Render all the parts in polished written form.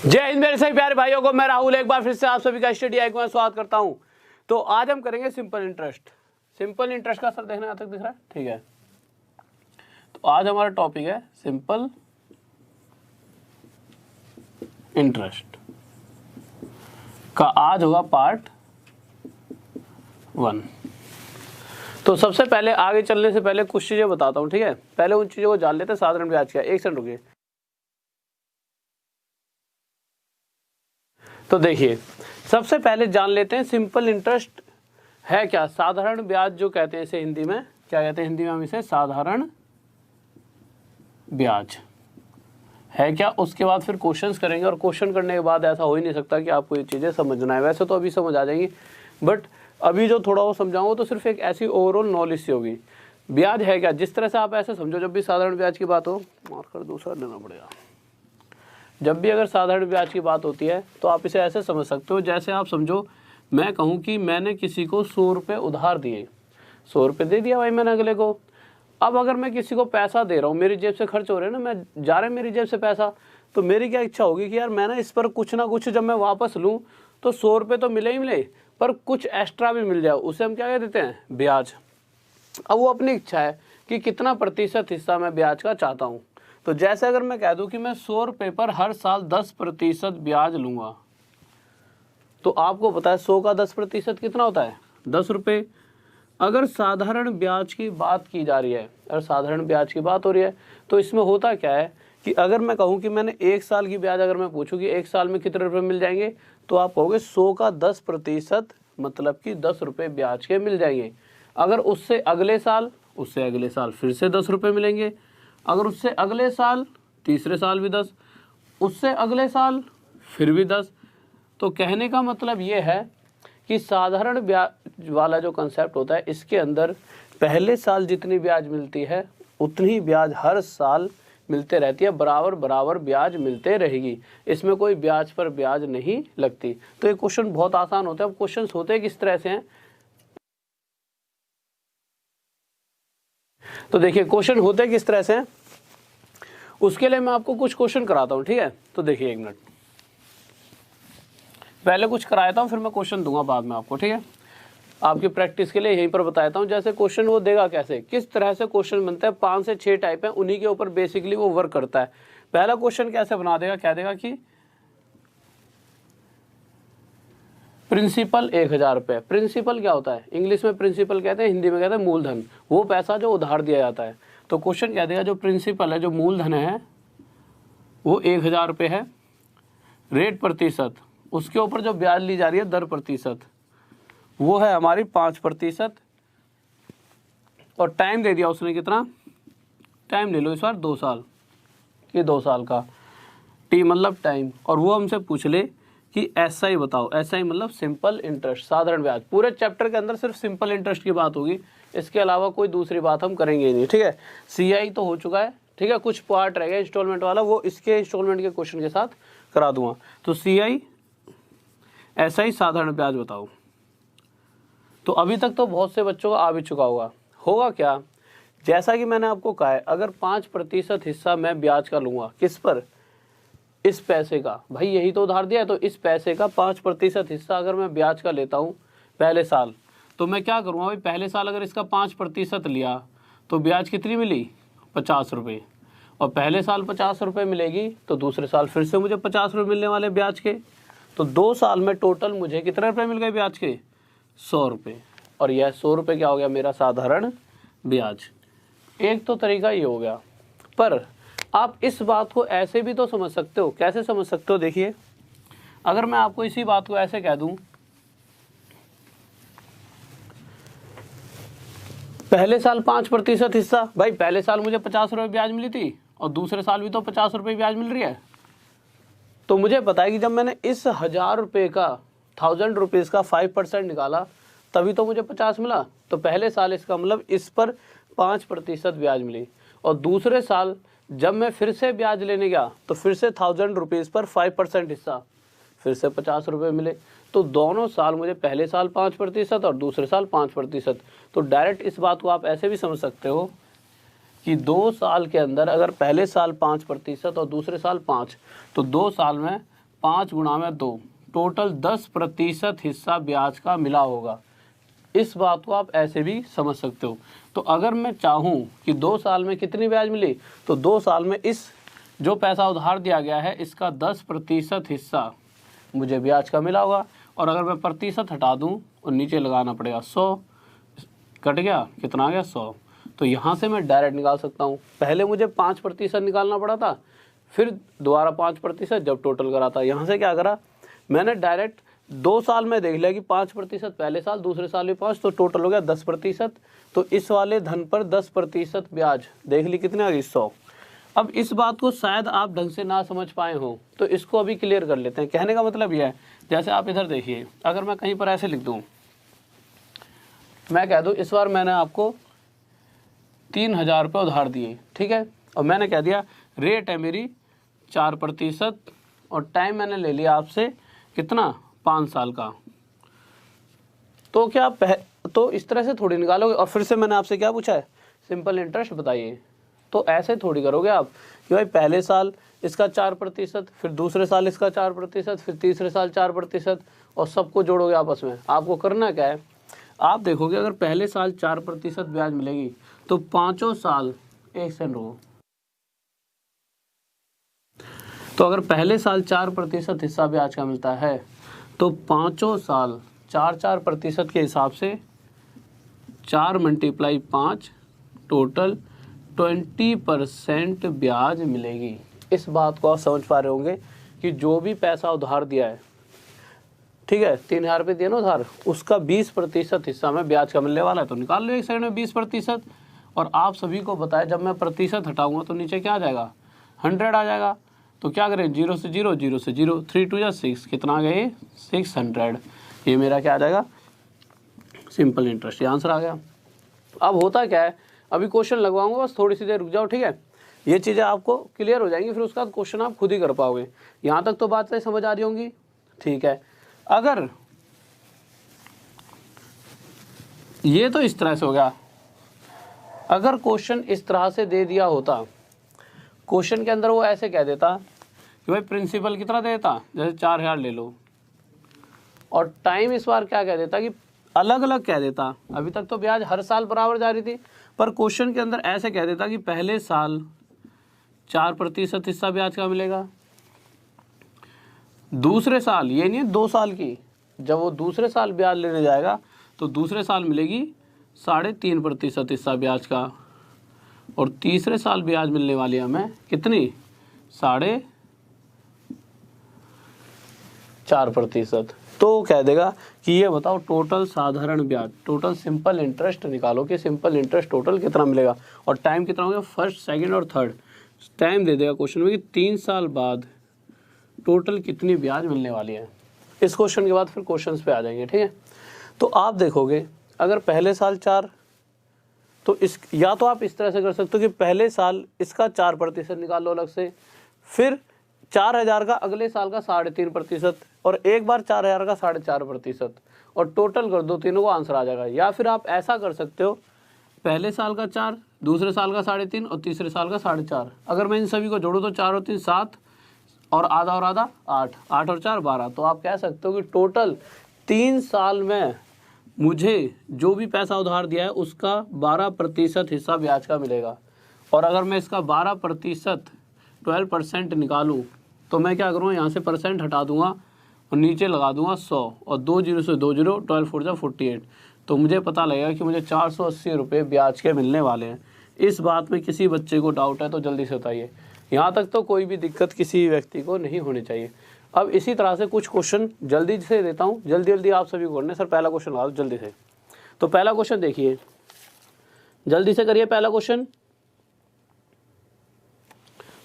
जय हिंद मेरे सभी प्यारे भाइयों को, मैं राहुल एक बार फिर से आप सभी का स्टडी आई में स्वागत करता हूं। तो आज हम करेंगे सिंपल इंटरेस्ट। सिंपल इंटरेस्ट का सर देखना यहाँ तक दिख रहा है, ठीक है। तो आज हमारा टॉपिक है सिंपल इंटरेस्ट का, आज होगा पार्ट 1। तो सबसे पहले आगे चलने से पहले कुछ चीजें बताता हूँ, ठीक है। पहले उन चीजों को जान लेते हैं। साधारण ब्याज क्या है, एक सेकंड रुकिए। तो देखिए, सबसे पहले जान लेते हैं सिंपल इंटरेस्ट है क्या। साधारण ब्याज जो कहते हैं इसे हिंदी में क्या कहते हैं, हिंदी में हम इसे साधारण ब्याज है क्या। उसके बाद फिर क्वेश्चंस करेंगे, और क्वेश्चन करने के बाद ऐसा हो ही नहीं सकता कि आपको ये चीज़ें समझना है। वैसे तो अभी समझ आ जाएंगी, बट अभी जो थोड़ा वो समझाऊंगा तो सिर्फ एक ऐसी ओवरऑल नॉलेज सी होगी। ब्याज है क्या, जिस तरह से आप ऐसे समझो, जब भी साधारण ब्याज की बात हो, मार्कर दूसरा लेना पड़ेगा। जब भी अगर साधारण ब्याज की बात होती है तो आप इसे ऐसे समझ सकते हो, जैसे आप समझो मैं कहूँ कि मैंने किसी को 100 रुपये उधार दिए, 100 रुपये दे दिया भाई मैंने अगले को। अब अगर मैं किसी को पैसा दे रहा हूँ, मेरी जेब से खर्च हो रहे हैं ना, मैं जा रहे हैं मेरी जेब से पैसा, तो मेरी क्या इच्छा होगी कि यार मैं ना इस पर कुछ ना कुछ जब मैं वापस लूँ तो 100 रुपये तो मिले ही मिले, पर कुछ एक्स्ट्रा भी मिल जाए, उसे हम क्या कह देते हैं, ब्याज। अब वो अपनी इच्छा है कि कितना प्रतिशत हिस्सा मैं ब्याज का चाहता हूँ। तो जैसे अगर मैं कह दूं कि मैं 100 रुपये पर हर साल 10% ब्याज लूंगा, तो आपको पता है 100 का 10% कितना होता है, 10 रुपये। अगर साधारण ब्याज की बात की जा रही है, अगर साधारण ब्याज की बात हो रही है, तो इसमें होता क्या है कि अगर मैं कहूँ कि मैंने 1 साल की ब्याज, अगर मैं पूछूँ कि 1 साल में कितने रुपये मिल जाएंगे, तो आप कहोगे 100 का 10%, मतलब कि 10 रुपये ब्याज के मिल जाएंगे। अगर उससे अगले साल फिर से 10 रुपये मिलेंगे, अगर उससे अगले साल, तीसरे साल भी 10, उससे अगले साल फिर भी 10। तो कहने का मतलब ये है कि साधारण ब्याज वाला जो कंसेप्ट होता है, इसके अंदर पहले साल जितनी ब्याज मिलती है उतनी ब्याज हर साल मिलते रहती है, बराबर बराबर ब्याज मिलते रहेगी। इसमें कोई ब्याज पर ब्याज नहीं लगती। तो ये क्वेश्चन बहुत आसान होता है। अब क्वेश्चन होते किस तरह से हैं, तो देखिए क्वेश्चन होते किस तरह से हैं, उसके लिए मैं आपको कुछ क्वेश्चन कराता हूं, ठीक है। तो देखिए एक मिनट, पहले कुछ कराता हूं, फिर मैं क्वेश्चन दूंगा बाद में आपको, ठीक है। आपकी प्रैक्टिस के लिए यहीं पर बताता हूं। जैसे क्वेश्चन वो देगा कैसे, किस तरह से क्वेश्चन बनता है, 5 से 6 टाइप है, उन्हीं के ऊपर बेसिकली वो वर्क करता है। पहला क्वेश्चन कैसे बना देगा, क्या देगा कि प्रिंसिपल 1000 रुपये। प्रिंसिपल क्या होता है, इंग्लिश में प्रिंसिपल कहते हैं, हिंदी में कहते हैं मूलधन, वो पैसा जो उधार दिया जाता है। तो क्वेश्चन क्या देगा, जो प्रिंसिपल है, जो मूलधन है, वो 1000 रुपये है। रेट प्रतिशत, उसके ऊपर जो ब्याज ली जा रही है, दर प्रतिशत, वो है हमारी 5%। और टाइम दे दिया उसने, कितना टाइम ले लो इस बार, 2 साल, ये 2 साल का टी मतलब टाइम। और वो हमसे पूछ ले कि एसआई बताओ। एसआई मतलब सिंपल इंटरेस्ट, साधारण ब्याज। पूरे चैप्टर के अंदर सिर्फ सिंपल इंटरेस्ट की बात होगी, इसके अलावा कोई दूसरी बात हम करेंगे नहीं, ठीक है। सीआई तो हो चुका है, ठीक है, कुछ पार्ट रह गया इंस्टॉलमेंट वाला, वो इसके इंस्टॉलमेंट के क्वेश्चन के साथ करा दूंगा। तो सीआई, एसआई, साधारण ब्याज बताओ। तो अभी तक तो बहुत से बच्चों का आ भी चुका होगा क्या, जैसा कि मैंने आपको कहा है, अगर 5% हिस्सा मैं ब्याज का लूंगा, किस पर, इस पैसे का, भाई यही तो उधार दिया है, तो इस पैसे का 5% हिस्सा अगर मैं ब्याज का लेता हूँ पहले साल, तो मैं क्या करूँगा भाई, पहले साल अगर इसका 5% लिया तो ब्याज कितनी मिली, 50 रुपये। और पहले साल 50 रुपये मिलेगी, तो दूसरे साल फिर से मुझे 50 रुपये मिलने वाले ब्याज के। तो 2 साल में टोटल मुझे कितने रुपये मिल गए ब्याज के, 100 रुपये। और यह 100 रुपये क्या हो गया, मेरा साधारण ब्याज। एक तो तरीका ये हो गया, पर आप इस बात को ऐसे भी तो समझ सकते हो। कैसे समझ सकते हो, देखिए, अगर मैं आपको इसी बात को ऐसे कह दूं, पहले साल 5% हिस्सा, भाई पहले साल मुझे 50 रुपये ब्याज मिली थी, और दूसरे साल भी तो 50 रुपये ब्याज मिल रही है। तो मुझे पता है कि जब मैंने इस 1000 रुपये का, 1000 रुपीज़ का 5% निकाला, तभी तो मुझे 50 मिला। तो पहले साल इसका मतलब इस पर 5% ब्याज मिली, और दूसरे साल जब मैं फिर से ब्याज लेने गया, तो फिर से 1000 रुपीज़ पर 5% हिस्सा, फिर से 50 रुपये मिले। तो दोनों साल मुझे, पहले साल 5% और दूसरे साल 5%। तो डायरेक्ट इस बात को आप ऐसे भी समझ सकते हो कि 2 साल के अंदर अगर पहले साल 5% और दूसरे साल 5, तो 2 साल में 5 गुणा में 2, टोटल 10% हिस्सा ब्याज का मिला होगा। इस बात को आप ऐसे भी समझ सकते हो। तो अगर मैं चाहूँ कि 2 साल में कितनी ब्याज मिली, तो 2 साल में इस जो पैसा उधार दिया गया है इसका 10% हिस्सा मुझे ब्याज का मिला होगा। और अगर मैं प्रतिशत हटा दूँ और नीचे लगाना पड़ेगा 100, कट गया, कितना आ गया 100। तो यहाँ से मैं डायरेक्ट निकाल सकता हूँ। पहले मुझे 5% निकालना पड़ा था, फिर दोबारा 5% जब टोटल करा था। यहाँ से क्या करा मैंने, डायरेक्ट 2 साल में देख लिया कि 5% पहले साल, दूसरे साल भी 5, तो टोटल हो गया 10%। तो इस वाले धन पर 10% ब्याज देख ली कितने आ गई 100। अब इस बात को शायद आप ढंग से ना समझ पाए हो, तो इसको अभी क्लियर कर लेते हैं। कहने का मतलब यह है, जैसे आप इधर देखिए, अगर मैं कहीं पर ऐसे लिख दूँ, मैं कह दूँ इस बार मैंने आपको 3000 रुपये उधार दिए, ठीक है, और मैंने कह दिया रेट है मेरी 4% और टाइम मैंने ले लिया आपसे कितना, 5 साल का। तो क्या तो इस तरह से थोड़ी निकालोगे। और फिर से मैंने आपसे क्या पूछा है, सिंपल इंटरेस्ट बताइए। तो ऐसे थोड़ी करोगे आप कि भाई पहले साल इसका 4%, फिर दूसरे साल इसका 4%, फिर तीसरे साल 4%, और सबको जोड़ोगे आपस में। आपको करना क्या है, आप देखोगे अगर पहले साल 4% ब्याज मिलेगी तो 5 साल, एक सेकंड रुको, तो अगर पहले साल 4% हिस्सा ब्याज का मिलता है तो 5 साल 4% के हिसाब से 4 × 5 टोटल 20% ब्याज मिलेगी। इस बात को आप समझ पा रहे होंगे कि जो भी पैसा उधार दिया है, ठीक है, 3000 रुपये दिया ना उधार, उसका 20% हिस्सा में ब्याज का मिलने वाला है। तो निकाल लो एक साइड में 20%। और आप सभी को बताया जब मैं प्रतिशत हटाऊंगा तो नीचे क्या आ जाएगा, 100 आ जाएगा। तो क्या करें, 0 से 0, 0 से 0, 3 2 6, कितना आ गया, 600। ये मेरा क्या आ जाएगा, सिंपल इंटरेस्ट। ये आंसर आ गया। अब होता क्या है, अभी क्वेश्चन लगवाऊंगा, बस थोड़ी सी देर रुक जाओ, ठीक है। ये चीज़ें आपको क्लियर हो जाएंगी, फिर उसका क्वेश्चन आप खुद ही कर पाओगे। यहाँ तक तो बात सही समझ आ रही होंगी, ठीक है। अगर ये तो इस तरह से हो गया, अगर क्वेश्चन इस तरह से दे दिया होता, क्वेश्चन के अंदर वो ऐसे कह देता कि भाई प्रिंसिपल कितना देता, जैसे 4000 ले लो, और टाइम इस बार क्या कह देता कि अलग अलग कह देता। अभी तक तो ब्याज हर साल बराबर जा रही थी, पर क्वेश्चन के अंदर ऐसे कह देता कि पहले साल 4% हिस्सा ब्याज का मिलेगा, दूसरे साल, ये नहीं है 2 साल की, जब वो दूसरे साल ब्याज लेने जाएगा तो दूसरे साल मिलेगी 3.5% हिस्सा ब्याज का, और तीसरे साल ब्याज मिलने वाली है हमें कितनी, 4.5%। तो कह देगा कि ये बताओ टोटल साधारण ब्याज, टोटल सिंपल इंटरेस्ट निकालो कि सिंपल इंटरेस्ट टोटल कितना मिलेगा, और टाइम कितना होगा, फर्स्ट, सेकंड और थर्ड। टाइम दे देगा क्वेश्चन में कि 3 साल बाद टोटल कितनी ब्याज मिलने वाली है। इस क्वेश्चन के बाद फिर क्वेश्चंस पे आ जाएंगे, ठीक है। तो आप देखोगे अगर पहले साल 4, तो इस या तो आप इस तरह से कर सकते हो कि पहले साल इसका 4% निकालो अलग से, फिर 4000 का अगले साल का 3.5%, और एक बार 4000 का 4.5%, और टोटल कर दो, तीनों को आंसर आ जाएगा। या फिर आप ऐसा कर सकते हो, पहले साल का 4, दूसरे साल का 3.5 और तीसरे साल का 4.5। अगर मैं इन सभी को जोड़ूँ तो 4 और 3 7, और आधा 8, 8 और 4 12। तो आप कह सकते हो कि टोटल 3 साल में मुझे जो भी पैसा उधार दिया है उसका 12% हिस्सा ब्याज का मिलेगा। और अगर मैं इसका 12%, 12% निकालूं तो मैं क्या करूँगा, यहाँ से परसेंट हटा दूंगा और नीचे लगा दूंगा 100, और 2 0 से 2 0, 12 4 48। तो मुझे पता लगेगा कि मुझे 480 रुपये ब्याज के मिलने वाले हैं। इस बात में किसी बच्चे को डाउट है तो जल्दी से बताइए। यहाँ तक तो कोई भी दिक्कत किसी व्यक्ति को नहीं होनी चाहिए। अब इसी तरह से कुछ क्वेश्चन जल्दी से देता हूँ, जल्दी जल्दी आप सभी को करने। सर पहला क्वेश्चन लगा दो जल्दी से। तो पहला क्वेश्चन देखिए, जल्दी से करिए पहला क्वेश्चन।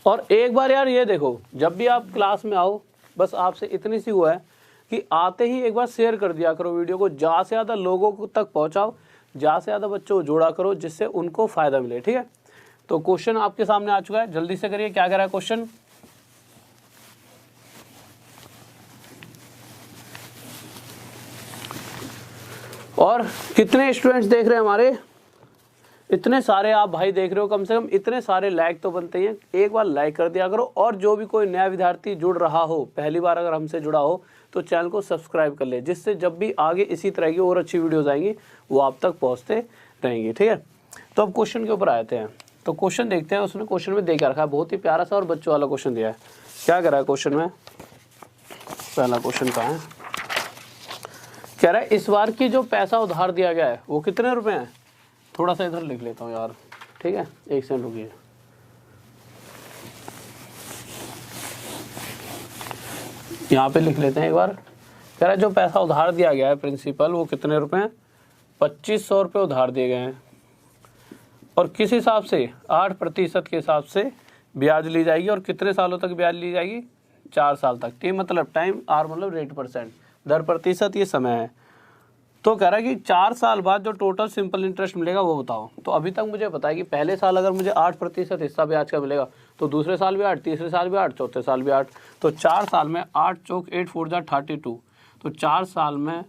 और एक बार यार ये देखो, जब भी आप क्लास में आओ, बस आपसे इतनी सी हुआ है कि आते ही एक बार शेयर कर दिया करो वीडियो को, ज़्यादा से ज़्यादा लोगों तक पहुँचाओ, ज़्यादा से ज़्यादा बच्चों को जोड़ा करो जिससे उनको फ़ायदा मिले, ठीक है। तो क्वेश्चन आपके सामने आ चुका है, जल्दी से करिए। क्या कह रहा है क्वेश्चन, और कितने स्टूडेंट्स देख रहे हैं हमारे, इतने सारे आप भाई देख रहे हो, कम से कम इतने सारे लाइक तो बनते ही हैं, एक बार लाइक कर दिया करो। और जो भी कोई नया विद्यार्थी जुड़ रहा हो, पहली बार अगर हमसे जुड़ा हो, तो चैनल को सब्सक्राइब कर ले, जिससे जब भी आगे इसी तरह की और अच्छी वीडियोस आएंगी वो आप तक पहुंचते रहेंगी, ठीक है। तो अब क्वेश्चन के ऊपर आते हैं। तो क्वेश्चन देखते हैं, उसने क्वेश्चन में दे के रखा है, बहुत ही प्यारा सा और बच्चों वाला क्वेश्चन दिया है। क्या कह रहा है क्वेश्चन में, पहला क्वेश्चन का है, कह रहा है इस बार की जो पैसा उधार दिया गया है वो कितने रुपए हैं। थोड़ा सा इधर लिख लेता हूँ यार, ठीक है, एक सेकंड रुकिए। यहाँ पे लिख लेते हैं एक बार। कह रहा है जो पैसा उधार दिया गया है प्रिंसिपल, वो कितने रुपए हैं, 2500 रुपये उधार दिए गए हैं। और किस हिसाब से, 8% के हिसाब से ब्याज ली जाएगी। और कितने सालों तक ब्याज ली जाएगी, 4 साल तक। टी मतलब टाइम, आर मतलब रेट परसेंट, दर प्रतिशत ये समय है। तो कह रहा है कि 4 साल बाद जो टोटल सिंपल इंटरेस्ट मिलेगा वो बताओ। तो अभी तक मुझे पता है कि पहले साल अगर मुझे 8% हिस्सा ब्याज का मिलेगा, तो दूसरे साल भी 8, तीसरे साल भी 8, चौथे साल भी 8। तो 4 साल में 8 चौक 8 4 जा 32। तो 4 साल में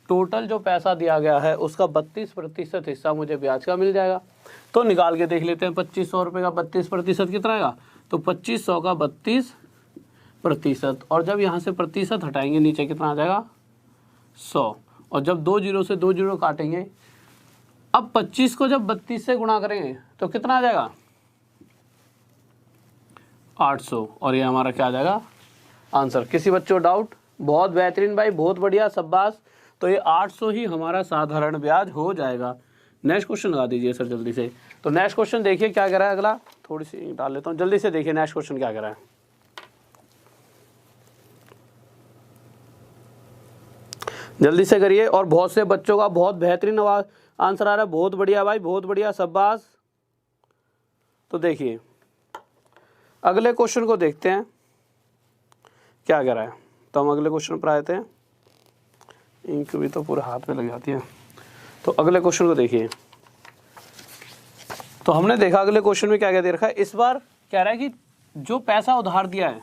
टोटल जो पैसा दिया गया है उसका 32% हिस्सा मुझे ब्याज का मिल जाएगा। तो निकाल के देख लेते हैं, 2500 रुपये का 32% कितना आएगा। तो 2500 का 32%, और जब यहाँ से प्रतिशत हटाएंगे नीचे कितना आ जाएगा, 100। और जब 2 जीरो से 2 जीरो काटेंगे, अब 25 को जब 32 से गुणा करेंगे तो कितना आ जाएगा, 800। और ये हमारा क्या आ जाएगा, आंसर। किसी बच्चों डाउट, बहुत बेहतरीन भाई, बहुत बढ़िया, शाबाश। तो ये 800 ही हमारा साधारण ब्याज हो जाएगा। नेक्स्ट क्वेश्चन लगा दीजिए सर जल्दी से। तो नेक्स्ट क्वेश्चन देखिए क्या कह रहा है अगला, थोड़ी सी डाल लेता हूँ, जल्दी से देखिए नेक्स्ट क्वेश्चन क्या कह रहा है। जल्दी से करिए। और बहुत से बच्चों का बहुत बेहतरीन आंसर आ रहा है, बहुत बढ़िया भाई, बहुत बढ़िया, शाबाश। तो देखिए अगले क्वेश्चन को देखते हैं क्या कह रहा है। तो हम अगले क्वेश्चन पर आए थे, इंक भी तो पूरे हाथ में लग जाती है। तो अगले क्वेश्चन को देखिए। तो हमने देखा अगले क्वेश्चन में क्या क्या दे रखा है। इस बार कह रहा है कि जो पैसा उधार दिया है,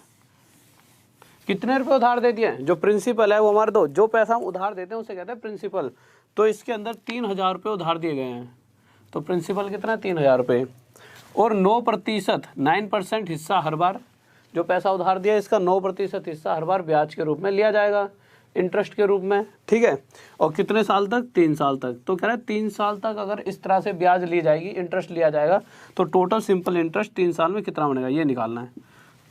कितने रुपए उधार दे दिए हैं, जो प्रिंसिपल है वो हमारे दो, जो पैसा हम उधार देते हैं उसे कहते हैं प्रिंसिपल। तो इसके अंदर 3000 रुपये उधार दिए गए हैं। तो प्रिंसिपल कितना, 3000 रुपये। और 9%, 9% हिस्सा हर बार, जो पैसा उधार दिया इसका 9% हिस्सा हर बार ब्याज के रूप में लिया जाएगा, इंटरेस्ट के रूप में, ठीक है। और कितने साल तक, 3 साल तक। तो कह रहा है 3 साल तक अगर इस तरह से ब्याज ली जाएगी, इंटरेस्ट लिया जाएगा, तो टोटल सिंपल इंटरेस्ट 3 साल में कितना बनेगा, ये निकालना है।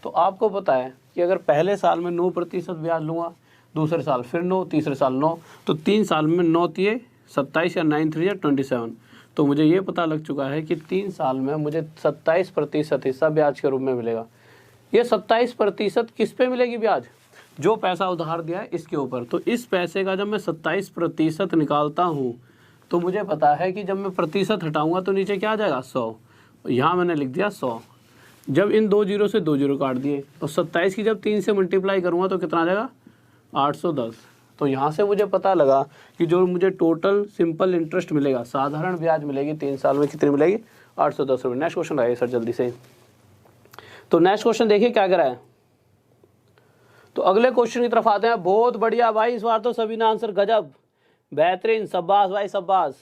तो आपको पता है कि अगर पहले साल में 9% ब्याज लूँगा, दूसरे साल फिर 9, तीसरे साल 9, तो 3 साल में 9 तिये 27 या 9 3 या 27। तो मुझे ये पता लग चुका है कि 3 साल में मुझे 27% हिस्सा ब्याज के रूप में मिलेगा। ये 27% किस पे मिलेगी ब्याज, जो पैसा उधार दिया है इसके ऊपर। तो इस पैसे का जब मैं 27% निकालता हूँ, तो मुझे पता है कि जब मैं प्रतिशत हटाऊँगा तो नीचे क्या आ जाएगा, 100। यहाँ मैंने लिख दिया 100। जब इन 2 जीरो से 2 जीरो काट दिए, तो 27 की जब 3 से मल्टीप्लाई करूँगा तो कितना आ जाएगा, 810। तो यहाँ से मुझे पता लगा कि जो मुझे टोटल सिंपल इंटरेस्ट मिलेगा, साधारण ब्याज मिलेगी 3 साल में, कितनी मिलेगी, 810 रुपये। नेक्स्ट क्वेश्चन आइए सर जल्दी से। तो नेक्स्ट क्वेश्चन देखिए क्या करा है। तो अगले क्वेश्चन की तरफ आते हैं। बहुत बढ़िया भाई, इस बार तो सभी ने आंसर गजब, बेहतरीन, शाबाश भाई शाबाश,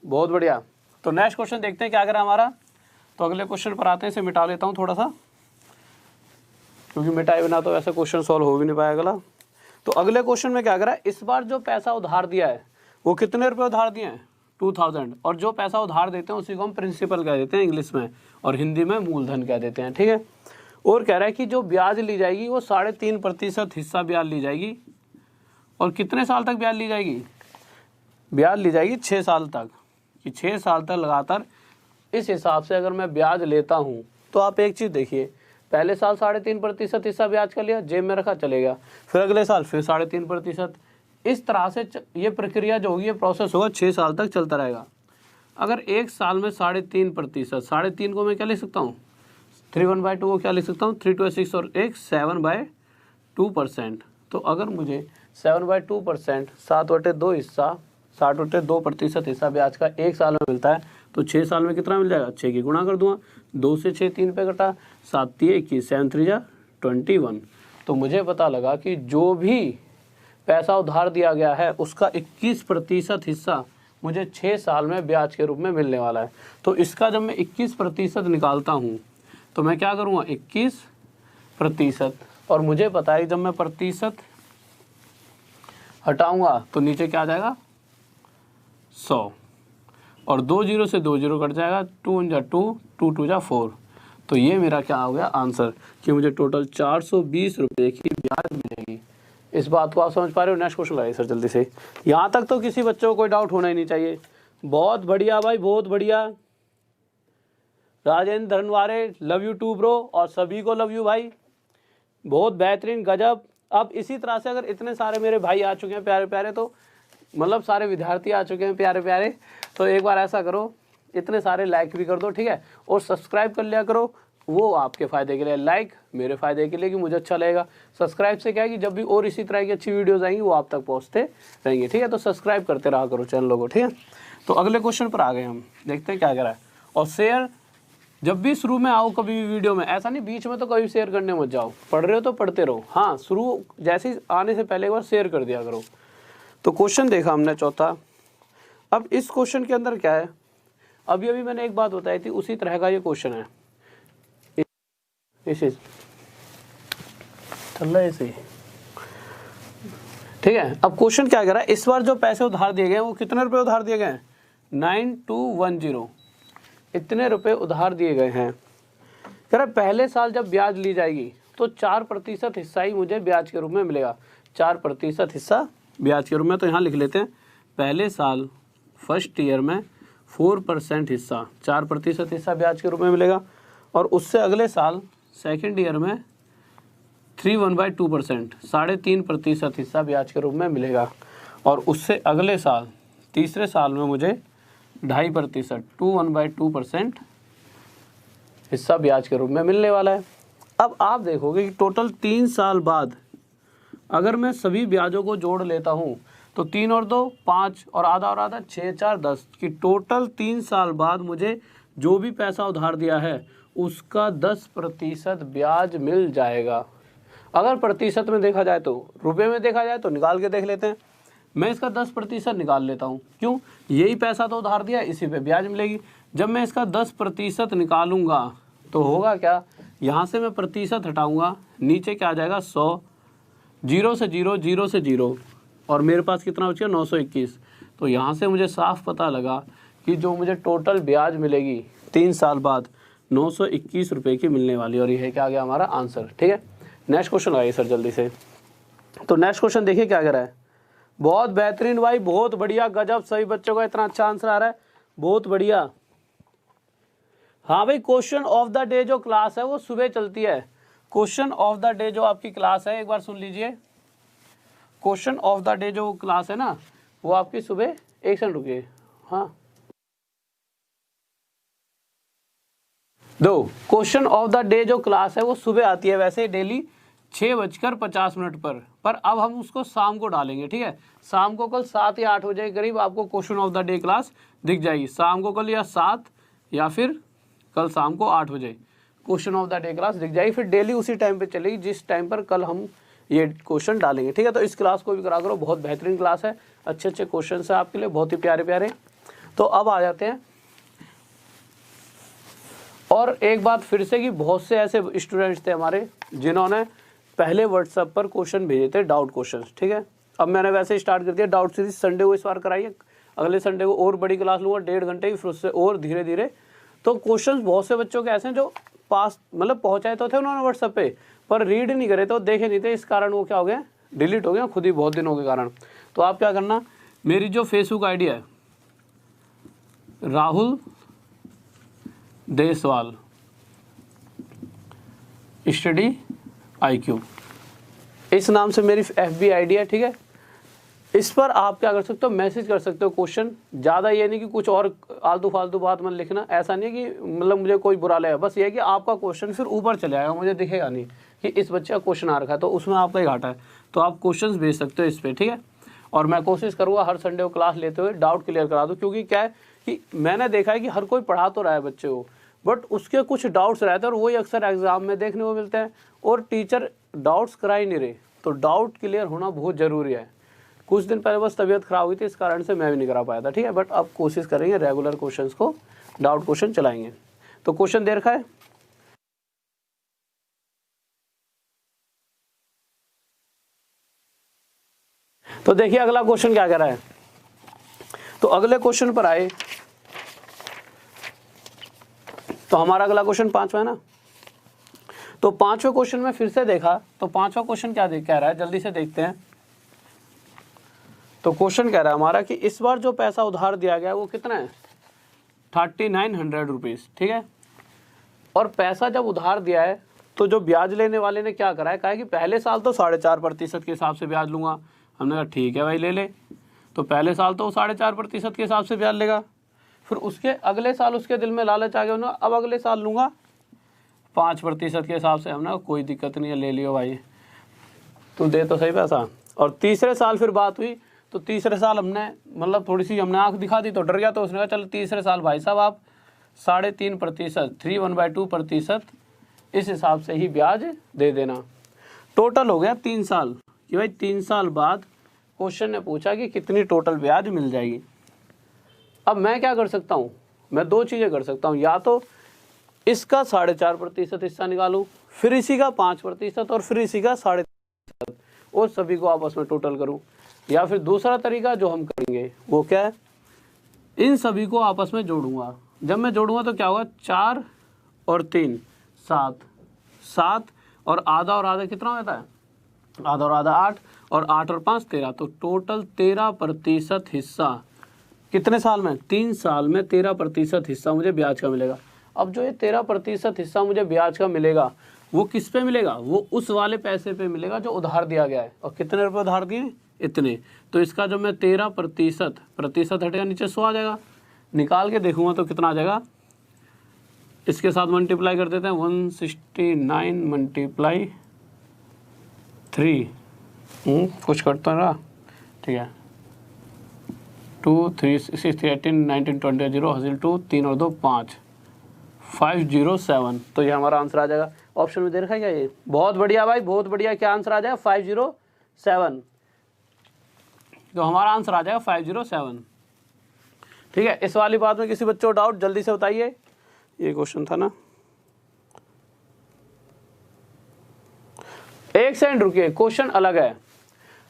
बहुत बढ़िया। तो नेक्स्ट क्वेश्चन देखते हैं क्या करा हमारा। तो अगले क्वेश्चन पर आते हैं, इसे मिटा लेता हूँ थोड़ा सा, क्योंकि मिटाए बिना तो ऐसा क्वेश्चन सॉल्व हो भी नहीं पाएगा अगला। तो अगले क्वेश्चन में क्या करा है, इस बार जो पैसा उधार दिया है वो कितने रुपए उधार दिए हैं, 2000। और जो पैसा उधार देते हैं उसी को हम प्रिंसिपल कह देते हैं इंग्लिश में, और हिंदी में मूलधन कह देते हैं, ठीक है। और कह रहा है कि जो ब्याज ली जाएगी वो 3.5% हिस्सा ब्याज ली जाएगी। और कितने साल तक ब्याज ली जाएगी, ब्याज ली जाएगी 6 साल तक, कि 6 साल तक लगातार। इस हिसाब से अगर मैं ब्याज लेता हूँ, तो आप एक चीज़ देखिए, पहले साल 3.5% हिस्सा ब्याज का लिया, जेब में रखा, चले गया, फिर अगले साल फिर 3.5%। इस तरह से ये प्रक्रिया जो होगी, ये प्रोसेस होगा, 6 साल तक चलता रहेगा। अगर एक साल में 3.5%, 3.5 को मैं क्या लिख सकता हूँ, 3/1/2 को क्या लिख सकता हूँ, 3 2 6 और 1 7/2%। तो अगर मुझे 7/2%, 7/2 हिस्सा, 7/2% हिस्सा ब्याज का एक साल में मिलता है, तो 6 साल में कितना मिल जाएगा, 6 की गुणा कर दूंगा, 2 से 6 3 पे कटा, 7 3 21, 7 3 21। तो मुझे पता लगा कि जो भी पैसा उधार दिया गया है उसका 21% हिस्सा मुझे 6 साल में ब्याज के रूप में मिलने वाला है। तो इसका जब मैं 21% निकालता हूँ तो मैं क्या करूँगा 21%, और मुझे पता है जब मैं प्रतिशत हटाऊंगा तो नीचे क्या आ जाएगा 100, और 2 जीरो से 2 जीरो कट जाएगा, 2 × 2, 2 × 2 = 4। तो ये मेरा क्या हो गया आंसर कि मुझे टोटल 420 रुपये की ब्याज मिलेगी। इस बात को आप समझ पा रहे हो? नेक्स्ट क्वेश्चन लगाइए सर जल्दी से। यहाँ तक तो किसी बच्चे को कोई डाउट होना ही नहीं चाहिए। बहुत बढ़िया भाई, बहुत बढ़िया। Rajendra Dhanware, love you too bro, और सभी को लव यू भाई, बहुत बेहतरीन, गजब। अब इसी तरह से अगर इतने सारे मेरे भाई आ चुके हैं प्यारे प्यारे, तो मतलब सारे विद्यार्थी आ चुके हैं प्यारे प्यारे, तो एक बार ऐसा करो, इतने सारे लाइक भी कर दो, ठीक है, और सब्सक्राइब कर लिया करो। वो आपके फ़ायदे के लिए, लाइक मेरे फ़ायदे के लिए कि मुझे अच्छा लगेगा। सब्सक्राइब से क्या है कि जब भी और इसी तरह की अच्छी वीडियोज़ आएंगी वो आप तक पहुँचते रहेंगे, ठीक है। तो सब्सक्राइब करते रहा करो चैनलों को, ठीक है। तो अगले क्वेश्चन पर आ गए हम, देखते हैं क्या करा है। और शेयर जब भी शुरू में आओ कभी भी वीडियो में, ऐसा नहीं बीच में तो कभी शेयर करने मत जाओ। पढ़ रहे हो तो पढ़ते रहो, हाँ शुरू जैसे ही आने से पहले एक बार शेयर कर दिया करो। तो क्वेश्चन देखा हमने चौथा। अब इस क्वेश्चन के अंदर क्या है, अभी मैंने एक बात बताई थी, उसी तरह का ये क्वेश्चन है। इसे चल रहा है ऐसे ही, ठीक है। अब क्वेश्चन क्या कह रहा है, इस बार जो पैसे उधार दिए गए हैं वो कितने रुपए उधार दिए गए हैं, 9210, इतने रुपए उधार दिए गए हैं। कह रहा पहले साल जब ब्याज ली जाएगी तो 4% हिस्सा ही मुझे ब्याज के रूप में मिलेगा। 4% हिस्सा ब्याज के रूप में, तो यहाँ लिख लेते हैं पहले साल फर्स्ट ईयर में 4% हिस्सा, 4% हिस्सा ब्याज के रूप में मिलेगा, और उससे अगले साल सेकेंड ईयर में 3/2%, 3.5% हिस्सा ब्याज के रूप में मिलेगा, और उससे अगले साल तीसरे साल में मुझे 2.5%, 1/2% हिस्सा ब्याज के रूप में मिलने वाला है। अब आप देखोगे कि टोटल 3 साल बाद अगर मैं सभी ब्याजों को जोड़ लेता हूँ तो 3 और 2 5 और आधा 6 4 10 की टोटल 3 साल बाद मुझे जो भी पैसा उधार दिया है उसका 10% ब्याज मिल जाएगा। अगर प्रतिशत में देखा जाए तो, रुपए में देखा जाए तो निकाल के देख लेते हैं। मैं इसका 10% निकाल लेता हूँ, क्यों, यही पैसा तो उधार दिया, इसी पे ब्याज मिलेगी। जब मैं इसका 10% निकालूंगा तो होगा क्या, यहाँ से मैं प्रतिशत हटाऊंगा, नीचे क्या आ जाएगा 100, 0 से 0, 0 से 0, और मेरे पास कितना बच गया 921। तो यहाँ से मुझे साफ पता लगा कि जो मुझे टोटल ब्याज मिलेगी 3 साल बाद 921 रुपये की मिलने वाली, और यह क्या आ गया हमारा आंसर, ठीक है। नेक्स्ट क्वेश्चन आइए सर जल्दी से। तो नेक्स्ट क्वेश्चन देखिए क्या कह रहा है, बहुत बेहतरीन भाई, बहुत बढ़िया, गजब, सभी बच्चों का इतना अच्छा आंसर आ रहा है, बहुत बढ़िया। हाँ भाई, क्वेश्चन ऑफ द डे जो क्लास है वो सुबह चलती है। क्वेश्चन ऑफ द डे जो आपकी क्लास है, एक बार सुन लीजिए, क्वेश्चन ऑफ द डे जो क्लास है ना वो आपकी सुबह, एक सेकंड रुकिए, हाँ दो, क्वेश्चन ऑफ द डे जो क्लास है वो सुबह आती है वैसे डेली 6:50 पर अब हम उसको शाम को डालेंगे, ठीक है। शाम को कल 7 या 8 बजे के करीब आपको question of the day class दिख जाएगी। शाम को कल या 7 या फिर कल शाम को 8 बजे question of the day class दिख जाएगी। फिर डेली उसी टाइम पे चलेगी जिस टाइम पर कल हम ये क्वेश्चन डालेंगे, ठीक है। तो इस क्लास को भी करा करो, बहुत बेहतरीन क्लास है, अच्छे अच्छे क्वेश्चन है आपके लिए, बहुत ही प्यारे प्यारे। तो अब आ जाते हैं, और एक बात फिर से कि बहुत से ऐसे स्टूडेंट्स थे हमारे जिन्होंने पहले व्हाट्सएप पर क्वेश्चन भेजे थे, डाउट क्वेश्चन, ठीक है। अब मैंने वैसे स्टार्ट कर दिया डाउट सीरीज, संडे को इस बार कराइए, अगले संडे को और बड़ी क्लास लूँगा 1.5 घंटे की, फिर उससे और धीरे धीरे। तो क्वेश्चन बहुत से बच्चों के ऐसे हैं जो पास मतलब पहुँचाए तो थे उन्होंने व्हाट्सएप पे, पर रीड नहीं करे, तो देखे नहीं थे, इस कारण वो क्या हो गया, डिलीट हो गया खुद ही बहुत दिनों के कारण। तो आप क्या करना, मेरी जो फेसबुक आईडी है राहुल देसवाल स्टडी IQ, इस नाम से मेरी FB आईडी है, ठीक है। इस पर आप क्या कर सकते हो, मैसेज कर सकते हो क्वेश्चन। ज़्यादा ये नहीं कि कुछ और आलतू फालतू बात मत लिखना, ऐसा नहीं है कि मतलब मुझे कोई बुरा लगेगा, बस ये है कि आपका क्वेश्चन फिर ऊपर चले आएगा, मुझे दिखेगा नहीं कि इस बच्चे का क्वेश्चन आ रखा है, तो उसमें आपका ही घाटा है। तो आप क्वेश्चन भेज सकते हो इस पर, ठीक है। और मैं कोशिश करूँगा हर संडे को क्लास लेते हुए डाउट क्लियर करा दूँ, क्योंकि क्या है कि मैंने देखा है कि हर कोई पढ़ा तो रहा है बच्चे को, बट उसके कुछ डाउट्स रहते हैं और वही अक्सर एग्जाम में देखने को मिलते हैं, और टीचर डाउट्स करा ही नहीं रहे। तो डाउट क्लियर होना बहुत ज़रूरी है। कुछ दिन पहले बस तबीयत खराब हुई थी, इस कारण से मैं भी नहीं करा पाया था, ठीक है। बट अब कोशिश करेंगे रेगुलर क्वेश्चंस को, डाउट क्वेश्चन चलाएंगे। तो क्वेश्चन दे रखा है, तो देखिए अगला क्वेश्चन क्या कह रहा है। तो अगले क्वेश्चन पर आए तो हमारा अगला क्वेश्चन 5वां है ना। तो 5वें क्वेश्चन में फिर से देखा तो 5वां क्वेश्चन क्या कह रहा है, जल्दी से देखते हैं। तो क्वेश्चन कह रहा है हमारा कि इस बार जो पैसा उधार दिया गया वो कितना है, 3900 रुपीज़, ठीक है। और पैसा जब उधार दिया है तो जो ब्याज लेने वाले ने क्या करा है, कहा है कि पहले साल तो 4.5% के हिसाब से ब्याज लूंगा। हमने कहा ठीक है भाई ले ले। तो पहले साल तो 4.5% के हिसाब से ब्याज लेगा। फिर उसके अगले साल उसके दिल में लालच आ गया ना, अब अगले साल लूँगा 5% के हिसाब से। हमने कोई दिक्कत नहीं है, ले लियो भाई, तू दे तो सही पैसा। और तीसरे साल फिर बात हुई तो तीसरे साल हमने मतलब थोड़ी सी हमने आँख दिखा दी तो डर गया। तो उसने कहा चलो तीसरे साल भाई साहब आप 3.5%, 3/1/2% इस हिसाब से ही ब्याज दे देना। टोटल हो गया 3 साल कि भाई 3 साल बाद क्वेश्चन ने पूछा कि कितनी टोटल ब्याज मिल जाएगी। अब मैं क्या कर सकता हूँ, मैं 2 चीज़ें कर सकता हूँ, या तो इसका 4.5% हिस्सा निकालूं, फिर इसी का 5% और फिर इसी का 3.5% और सभी को आपस में टोटल करूं। या फिर दूसरा तरीका जो हम करेंगे वो क्या है, इन सभी को आपस में जोड़ूंगा। जब मैं जोड़ूंगा तो क्या होगा, 4 और 3 7, 7 और आधा कितना होता है, आधा और आधा 8, और 8 और 5 13। तो टोटल 13% हिस्सा कितने साल में, 3 साल में 13% हिस्सा मुझे ब्याज का मिलेगा। अब जो ये 13% हिस्सा मुझे ब्याज का मिलेगा वो किस पे मिलेगा, वो उस वाले पैसे पे मिलेगा जो उधार दिया गया है। और कितने रुपए उधार दिए, इतने। तो इसका जो मैं 13% हटेगा, नीचे 100 आ जाएगा। निकाल के देखूंगा तो कितना आ जाएगा, इसके साथ मल्टीप्लाई कर देते हैं, 169 × 3 कुछ करता रहा, ठीक है, 2 3 6 18 19 20 0 हासिल 2 3 और 2 5 507। तो ये हमारा आंसर आ जाएगा। ऑप्शन में दे रखा है क्या, ये बहुत बढ़िया भाई, बहुत बढ़िया। क्या आंसर आ जाएगा, 507। तो हमारा आंसर आ जाएगा 507, ठीक है। इस वाली बात में किसी बच्चों को डाउट, जल्दी से बताइए। ये क्वेश्चन था ना, एक सेकंड रुकिए, क्वेश्चन अलग है।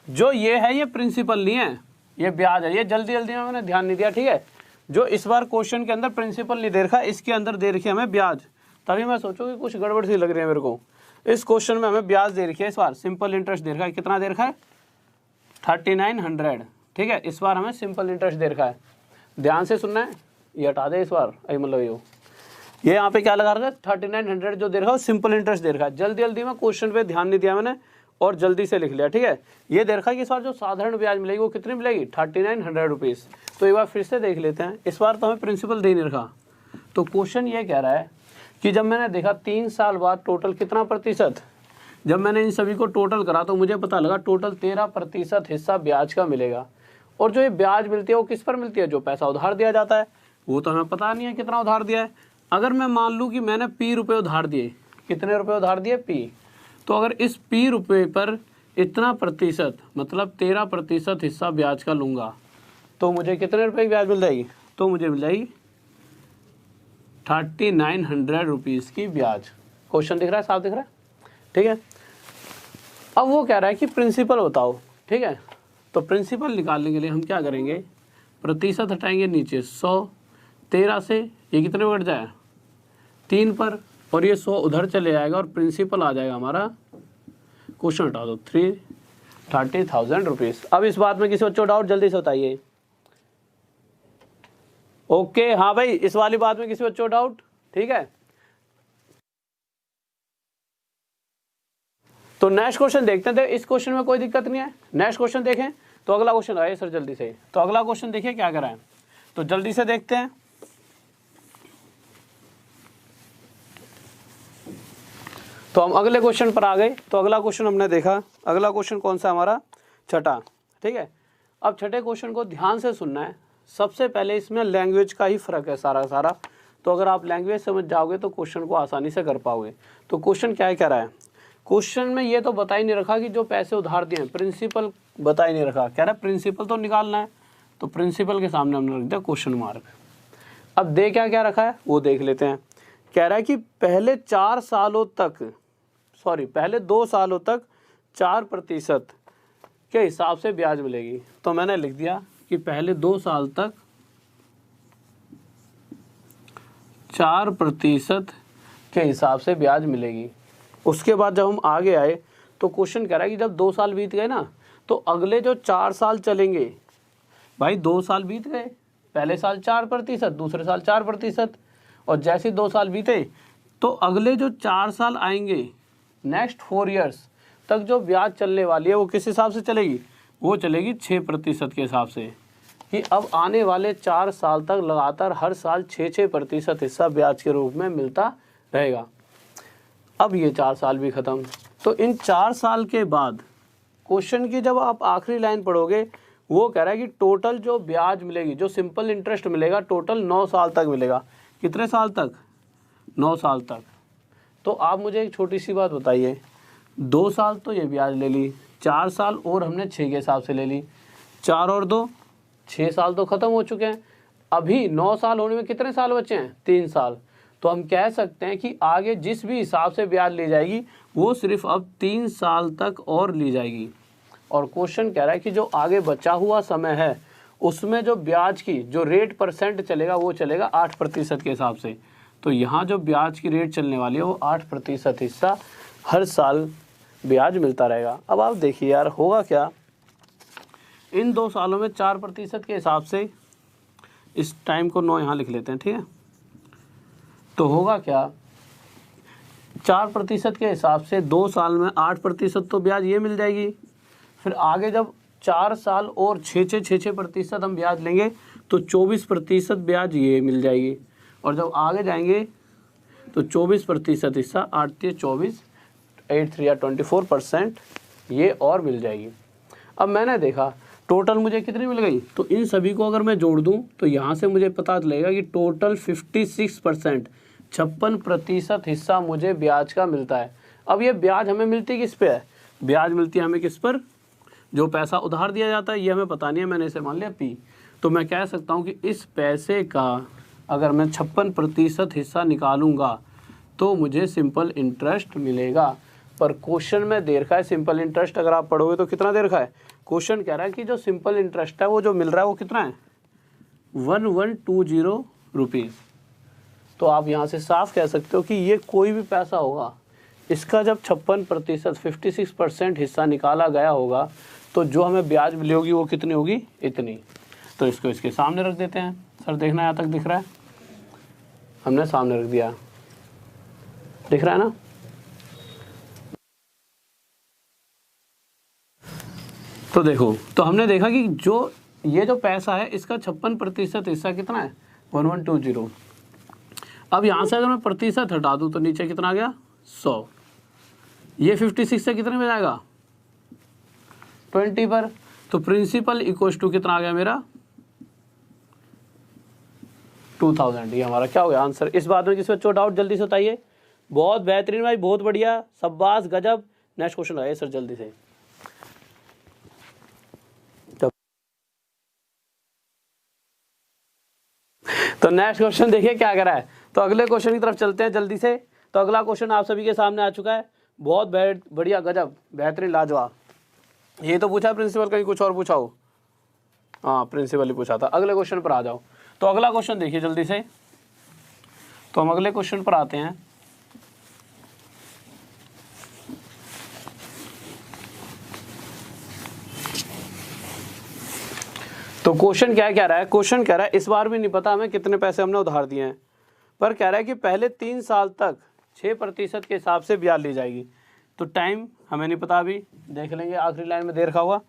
जो ये है ये प्रिंसिपल नहीं है, ये ब्याज है। ये जल्दी में मैंने ध्यान नहीं दिया, ठीक है। जो इस बार क्वेश्चन के अंदर प्रिंसिपल नहीं दे रखा, इसके अंदर दे रखी है हमें ब्याज। तभी मैं सोचूं कि कुछ गड़बड़ सी लग रही है मेरे को। इस क्वेश्चन में हमें ब्याज दे रखी है, इस बार सिंपल इंटरेस्ट दे रखा है। कितना दे रखा है, 3900, ठीक है। इस बार हमें सिंपल इंटरेस्ट दे रखा है। ध्यान से सुनना है, ये हटा दे इस बार, मतलब ये यहाँ पे क्या लगा रखा है, 3900 जो दे रखा है सिंपल इंटरेस्ट दे रखा है। जल्दी में क्वेश्चन पे ध्यान नहीं दिया मैंने और जल्दी से लिख लिया, ठीक है। ये दे रखा है कि इस बार जो साधारण ब्याज मिलेगी वो कितनी मिलेगी, 3900 रुपीज़। तो एक बार फिर से देख लेते हैं। इस बार तो हमें प्रिंसिपल दे नहीं रखा। तो क्वेश्चन ये कह रहा है कि जब मैंने देखा 3 साल बाद टोटल कितना प्रतिशत, जब मैंने इन सभी को टोटल करा तो मुझे पता लगा टोटल 13% हिस्सा ब्याज का मिलेगा। और जो ये ब्याज मिलती है वो किस पर मिलती है, जो पैसा उधार दिया जाता है। वो तो हमें पता नहीं है कितना उधार दिया है। अगर मैं मान लूँ कि मैंने P रुपये उधार दिए, कितने रुपये उधार दिए, P। तो अगर इस P रुपये पर इतना प्रतिशत मतलब 13% हिस्सा ब्याज का लूँगा तो मुझे कितने रुपए की ब्याज मिल जाएगी, तो मुझे मिल जाएगी 3900 रुपीज़ की ब्याज। क्वेश्चन दिख रहा है, साफ दिख रहा है, ठीक है। अब वो कह रहा है कि प्रिंसिपल बताओ, ठीक है। तो प्रिंसिपल निकालने के लिए हम क्या करेंगे, प्रतिशत हटाएंगे नीचे 100, 13 से ये कितने पर कट जाए, 3 पर, और ये 100 उधर चले जाएगा और प्रिंसिपल आ जाएगा हमारा, क्वेश्चन हटा दो, 30,000 रुपीज़। अब इस बात में किसी बच्चों डाउट, जल्दी से बताइए। ओके हाँ भाई, इस वाली बात में किसी बच्चों डाउट, ठीक है। तो नेक्स्ट क्वेश्चन देखते हैं। इस क्वेश्चन में कोई दिक्कत नहीं है। नेक्स्ट क्वेश्चन देखें तो अगला क्वेश्चन आए सर जल्दी से। तो अगला क्वेश्चन देखिए क्या करा है, तो जल्दी से देखते हैं। तो हम अगले क्वेश्चन पर आ गए। तो अगला क्वेश्चन हमने देखा, अगला क्वेश्चन कौन सा हमारा, छठा, ठीक है। अब छठे क्वेश्चन को ध्यान से सुनना है। सबसे पहले इसमें लैंग्वेज का ही फ़र्क है सारा। तो अगर आप लैंग्वेज समझ जाओगे तो क्वेश्चन को आसानी से कर पाओगे। तो क्वेश्चन क्या कह रहा है, क्वेश्चन में ये तो बता ही नहीं रखा कि जो पैसे उधार दिए हैं, प्रिंसिपल बता ही नहीं रखा, कह रहा है प्रिंसिपल तो निकालना है, तो प्रिंसिपल के सामने हमने रख दिया क्वेश्चन मार्क। अब दे क्या क्या रखा है वो देख लेते हैं। कह रहा है कि पहले 2 सालों तक 4% के हिसाब से ब्याज मिलेगी। तो मैंने लिख दिया कि पहले 2 साल तक 4% के हिसाब से ब्याज मिलेगी। उसके बाद जब हम आगे आए तो क्वेश्चन कह रहा है कि जब 2 साल बीत गए ना, तो अगले जो 4 साल चलेंगे, भाई 2 साल बीत गए, पहले साल 4%, दूसरे साल 4%, और जैसे 2 साल बीते तो अगले जो 4 साल आएंगे, नेक्स्ट 4 ईयर्स तक जो ब्याज चलने वाली है वो किस हिसाब से चलेगी, वो चलेगी 6% के हिसाब से, कि अब आने वाले 4 साल तक लगातार हर साल 6% हिस्सा ब्याज के रूप में मिलता रहेगा। अब ये 4 साल भी ख़त्म, तो इन 4 साल के बाद क्वेश्चन की जब आप आखिरी लाइन पढ़ोगे, वो कह रहा है कि टोटल जो ब्याज मिलेगी, जो सिंपल इंटरेस्ट मिलेगा, टोटल 9 साल तक मिलेगा। कितने साल तक? 9 साल तक। तो आप मुझे एक छोटी सी बात बताइए, 2 साल तो ये ब्याज ले ली, 4 साल और हमने 6 के हिसाब से ले ली, 4 और 2 6 साल तो ख़त्म हो चुके हैं। अभी 9 साल होने में कितने साल बचे हैं? 3 साल। तो हम कह सकते हैं कि आगे जिस भी हिसाब से ब्याज ली जाएगी वो सिर्फ अब 3 साल तक और ली जाएगी। और क्वेश्चन कह रहा है कि जो आगे बचा हुआ समय है उसमें जो ब्याज की जो रेट % चलेगा वो चलेगा 8% के हिसाब से। तो यहाँ जो ब्याज की रेट चलने वाली है वो 8% हिस्सा हर साल ब्याज मिलता रहेगा। अब आप देखिए यार होगा क्या, इन 2 सालों में 4% के हिसाब से, इस टाइम को 9 यहाँ लिख लेते हैं, ठीक है। तो होगा क्या, 4% के हिसाब से 2 साल में 8% तो ब्याज ये मिल जाएगी। फिर आगे जब 4 साल और 6% हम ब्याज लेंगे तो 24% ब्याज ये मिल जाएगी। और जब आगे जाएंगे तो 24% हिस्सा 8 3 24, 8 3 24% ये और मिल जाएगी। अब मैंने देखा टोटल मुझे कितनी मिल गई, तो इन सभी को अगर मैं जोड़ दूं तो यहाँ से मुझे पता चलेगा कि टोटल 56%, 56% हिस्सा मुझे ब्याज का मिलता है। अब ये ब्याज हमें मिलती किस पे है? ब्याज मिलती है हमें किस पर? जो पैसा उधार दिया जाता है, ये हमें पता नहीं है, मैंने इसे मान लिया P। तो मैं कह सकता हूँ कि इस पैसे का अगर मैं 56% हिस्सा निकालूंगा तो मुझे सिंपल इंटरेस्ट मिलेगा। पर क्वेश्चन में दे रखा है सिंपल इंटरेस्ट, अगर आप पढ़ोगे तो कितना दे रखा है? क्वेश्चन कह रहा है कि जो सिंपल इंटरेस्ट है वो जो मिल रहा है वो कितना है? 1120 रुपीज़। तो आप यहाँ से साफ कह सकते हो कि ये कोई भी पैसा होगा, इसका जब 56% 56% हिस्सा निकाला गया होगा तो जो हमें ब्याज मिली होगी वो कितनी होगी? इतनी। तो इसको इसके सामने रख देते हैं। सर देखना यहाँ तक दिख रहा है? हमने सामने रख दिया, दिख रहा है ना? तो देखो, तो हमने देखा कि जो ये जो पैसा है इसका 56% हिस्सा कितना है? 1120। अब यहाँ से अगर मैं प्रतिशत हटा दूँ तो नीचे कितना आ गया? 100। ये 56 से कितने में जाएगा? 20 पर। तो प्रिंसिपल इक्वल टू कितना आ गया मेरा? 2000। ये हमारा क्या हो गया आंसर। इस बात में किसी बच्चों डाउट जल्दी से बताइए। बहुत बेहतरीन भाई, बहुत बढ़िया, शाबाश, गजब। नेक्स्ट क्वेश्चन आइए सर जल्दी से। तो नेक्स्ट क्वेश्चन देखिए क्या करा है। तो अगले क्वेश्चन की तरफ चलते हैं जल्दी से। तो अगला क्वेश्चन आप सभी के सामने आ चुका है। बहुत बढ़िया, गजब, बेहतरीन, लाजवाब। ये तो पूछा प्रिंसिपल, कहीं कुछ और पूछा हो? हाँ प्रिंसिपल ही पूछा था। अगले क्वेश्चन पर आ जाओ। तो अगला क्वेश्चन देखिए जल्दी से। तो हम अगले क्वेश्चन पर आते हैं। तो क्वेश्चन क्या कह रहा है? क्वेश्चन कह रहा है इस बार भी नहीं पता हमें कितने पैसे हमने उधार दिए हैं, पर कह रहा है कि पहले 3 साल तक 6% के हिसाब से ब्याज ली जाएगी। तो टाइम हमें नहीं पता, अभी देख लेंगे, आखिरी लाइन में दे रखा हुआ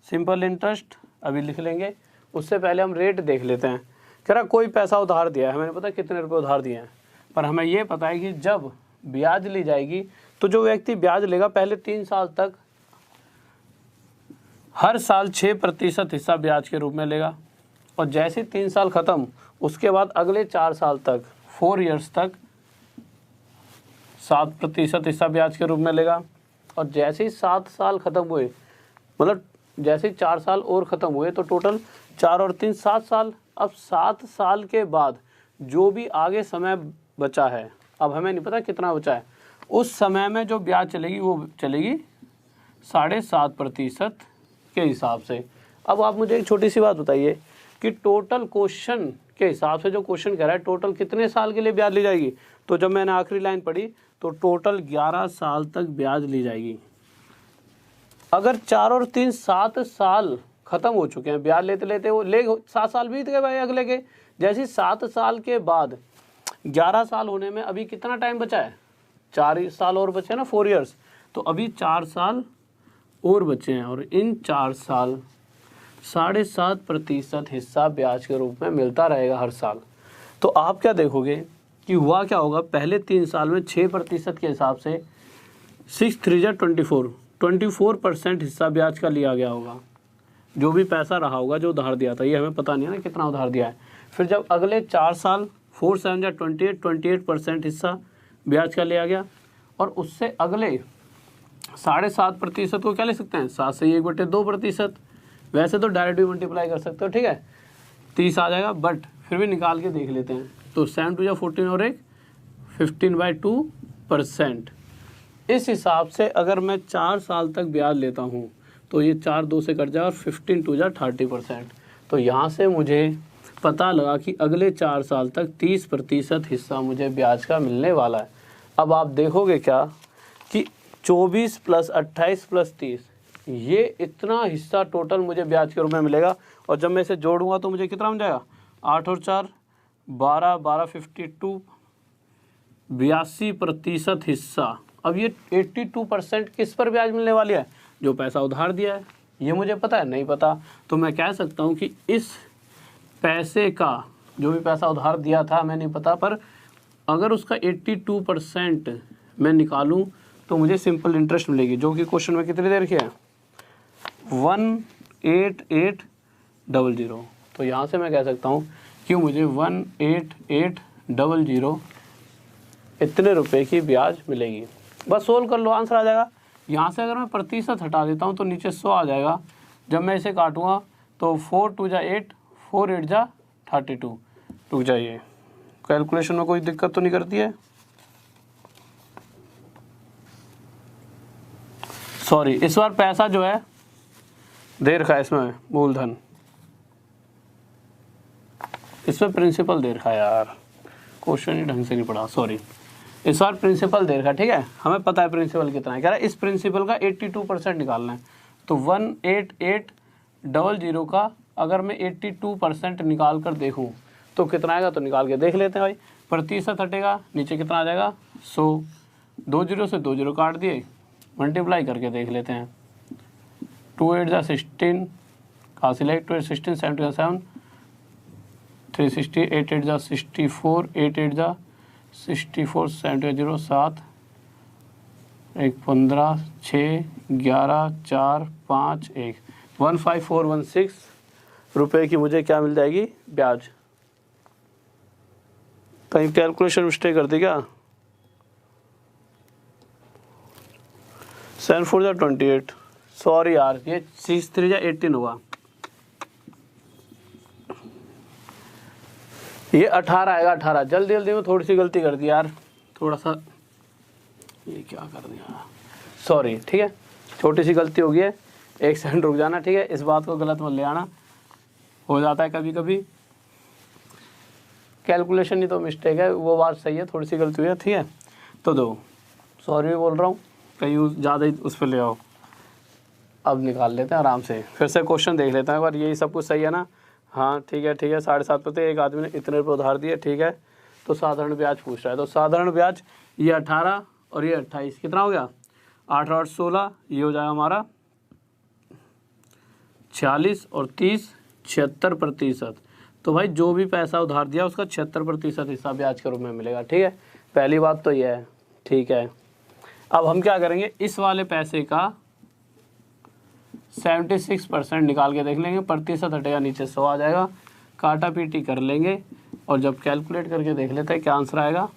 सिंपल इंटरेस्ट अभी लिख लेंगे। उससे पहले हम रेट देख लेते हैं। कह रहा कोई पैसा उधार दिया है, हमें नहीं पता कितने रुपए उधार दिए हैं, पर हमें ये पता है कि जब ब्याज ली जाएगी तो जो व्यक्ति ब्याज लेगा पहले 3 साल तक हर साल 6% हिस्सा ब्याज के रूप में लेगा, और जैसे 3 साल ख़त्म उसके बाद अगले 4 साल तक 4 ईयर्स तक 7% हिस्सा ब्याज के रूप में लेगा, और जैसे ही 7 साल ख़त्म हुए, मतलब जैसे 4 साल और ख़त्म हुए तो टोटल 4 और 3 7 साल। अब 7 साल के बाद जो भी आगे समय बचा है, अब हमें नहीं पता कितना बचा है, उस समय में जो ब्याज चलेगी वो चलेगी 7.5% के हिसाब से। अब आप मुझे एक छोटी सी बात बताइए कि टोटल क्वेश्चन के हिसाब से जो क्वेश्चन कह रहा है टोटल कितने साल के लिए ब्याज ली जाएगी, तो जब मैंने आखिरी लाइन पढ़ी तो टोटल 11 साल तक ब्याज ली जाएगी। अगर 4 और 3 7 साल खत्म हो चुके हैं, ब्याज लेते लेते वो 7 साल बीत गए भाई अगले के, जैसे 7 साल के बाद 11 साल होने में अभी कितना टाइम बचा है, 4 साल और बचे हैं ना, 4 ईयर्स, तो अभी 4 साल और बचे हैं और इन 4 साल 7.5% हिस्सा ब्याज के रूप में मिलता रहेगा हर साल। तो आप क्या देखोगे कि हुआ क्या होगा, पहले 3 साल में 6% के हिसाब से 6 3 24% हिस्सा ब्याज का लिया गया होगा, जो भी पैसा रहा होगा जो उधार दिया था, ये हमें पता नहीं है ना कितना उधार दिया है। फिर जब अगले 4 साल 4 7 28% हिस्सा ब्याज का लिया गया, और उससे अगले 7.5% को क्या ले सकते हैं, 7 से 1/2%। वैसे तो डायरेक्ट भी मल्टीप्लाई कर सकते हो, ठीक है, 30 आ जाएगा, बट फिर भी निकाल के देख लेते हैं। तो 7 2 14 और 1 15/2%। इस हिसाब से अगर मैं 4 साल तक ब्याज लेता हूँ तो ये 4 2 से कट जाए और 15 2 30%। तो यहाँ से मुझे पता लगा कि अगले 4 साल तक 30% हिस्सा मुझे ब्याज का मिलने वाला है। अब आप देखोगे क्या कि 24 + 28 + 30, ये इतना हिस्सा टोटल मुझे ब्याज के रूप में मिलेगा। और जब मैं इसे जोड़ूंगा तो मुझे कितना मिल जाएगा, 8 और 4 12 12 52 82% हिस्सा। अब ये 82% किस पर ब्याज मिलने वाली है, जो पैसा उधार दिया है। ये मुझे पता है, नहीं पता तो मैं कह सकता हूँ कि इस पैसे का जो भी पैसा उधार दिया था हमें नहीं पता, पर अगर उसका 82% मैं निकालूं तो मुझे सिंपल इंटरेस्ट मिलेगी, जो कि क्वेश्चन में कितनी देर की है, 18800। तो यहाँ से मैं कह सकता हूँ कि मुझे 18800 इतने रुपए की ब्याज मिलेगी। बस सोल्व कर लो, आंसर आ जाएगा। यहाँ से अगर मैं प्रतिशत हटा देता हूँ तो नीचे 100 आ जाएगा। जब मैं इसे काटूंगा तो 4 2 8 4 8 32। रुक जाइए, कैलकुलेशन में कोई दिक्कत तो नहीं करती है, सॉरी, इस बार पैसा जो है दे रखा है इसमें मूलधन, इसमें प्रिंसिपल दे रखा है यार, क्वेश्चन ही ढंग से नहीं पढ़ा, सॉरी। इस बार प्रिंसिपल दे रखा, ठीक है, हमें पता है प्रिंसिपल कितना है, कह रहा है इस प्रिंसिपल का 82% निकालना है। तो 18800 का अगर मैं 82% निकाल कर देखूं तो कितना आएगा, तो निकाल के देख लेते हैं भाई। प्रतिशत हटेगा, नीचे कितना आ जाएगा 100, 2 0 से 2 0 काट दिए, मल्टीप्लाई करके देख लेते हैं। 2 8 16 कहाँ से लें, 2 8 16 7 7 360, 8 8 64, 8 8 64, 7 0 7 1 15 6 11 4 5 1 15416 रुपए की मुझे क्या मिल जाएगी, ब्याज। कहीं कैलकुलेशन मिस्टेक कर दी क्या, 7 4 28, सॉरी यार, ये 6 3 18 होगा, ये 18 आएगा, 18। जल्दी जल्दी में थोड़ी सी गलती कर दी यार, थोड़ा सा ये क्या कर दिया, सॉरी, ठीक है, छोटी सी गलती हो गई है, 1 सेकंड रुक जाना, ठीक है, इस बात को गलत मत ले आना, हो जाता है कभी कभी, कैलकुलेशन नहीं तो मिस्टेक है, वो बात सही है, थोड़ी सी गलती हुई है, ठीक है। तो दो, सॉरी बोल रहा हूँ, कहीं ज़्यादा ही उस पर ले आओ। अब निकाल लेते हैं आराम से, फिर से क्वेश्चन देख लेते हैं एक बार, यही सब कुछ सही है ना, हाँ ठीक है, 7.5%, एक आदमी ने इतने रुपये उधार दिए, ठीक है। तो साधारण ब्याज पूछ रहा है, तो साधारण ब्याज ये 18 और ये 28, कितना हो गया, 8 8 16, ये हो जाएगा हमारा 46 और 30 76%। तो भाई जो भी पैसा उधार दिया उसका 76% हिस्सा ब्याज के रूप में मिलेगा, ठीक है, पहली बात तो ये है, ठीक है। अब हम क्या करेंगे, इस वाले पैसे का 76% निकाल के देख लेंगे, प्रतिशत हटेगा, नीचे 100 आ जाएगा, काटा पीटी कर लेंगे और जब कैलकुलेट करके देख लेते हैं क्या आंसर आएगा।